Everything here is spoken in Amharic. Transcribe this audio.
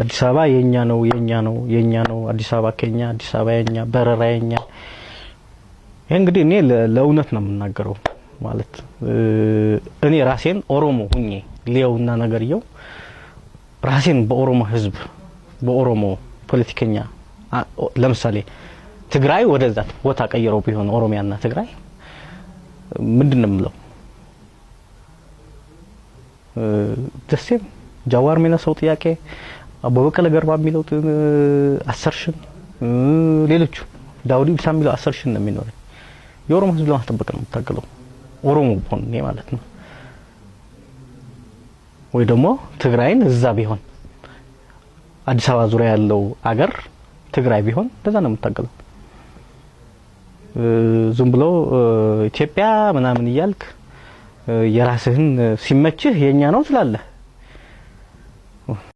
አዲስ አበባ የኛ ነው አዲስ አበባ ከኛ አዲስ አበባ የኛ በረራ የኛ እንግዲህ እኔ ለእውነት ነው የምናገረው ማለት እኔ ራሴን ኦሮሞ ሁኜ ሊያውና ነገርየው ራሴን በኦሮሞ ህዝብ በኦሮሞ ፖለቲከኛ ለምሳሌ ትግራይ ወደዛ ቦታ ቀይረው ቢሆን ኦሮሚያና ትግራይ ምንድነው ምለው ደስም ጃዋር ሚና ሰው ጥያቄ አበበከለ ገርባ ሚለው አሰርሽን ሌሎቹ ዳውዲ ኢብሳ ሚለው አሰርሽን ነው የሚኖር የኦሮሞ ህዝብ ለማስጠበቅ ነው የምታገለው ኦሮሞ ሆነ ማለት ነው ወይ ደግሞ ትግራይን እዛ ቢሆን አዲስ አበባ ዙሪያ ያለው አገር ትግራይ ቢሆን ለዛ ነው የምታገለው ዝም ብሎ ኢትዮጵያ ምናምን ይያልክ የራስህን ሲመችህ የኛ ነው ትላለህ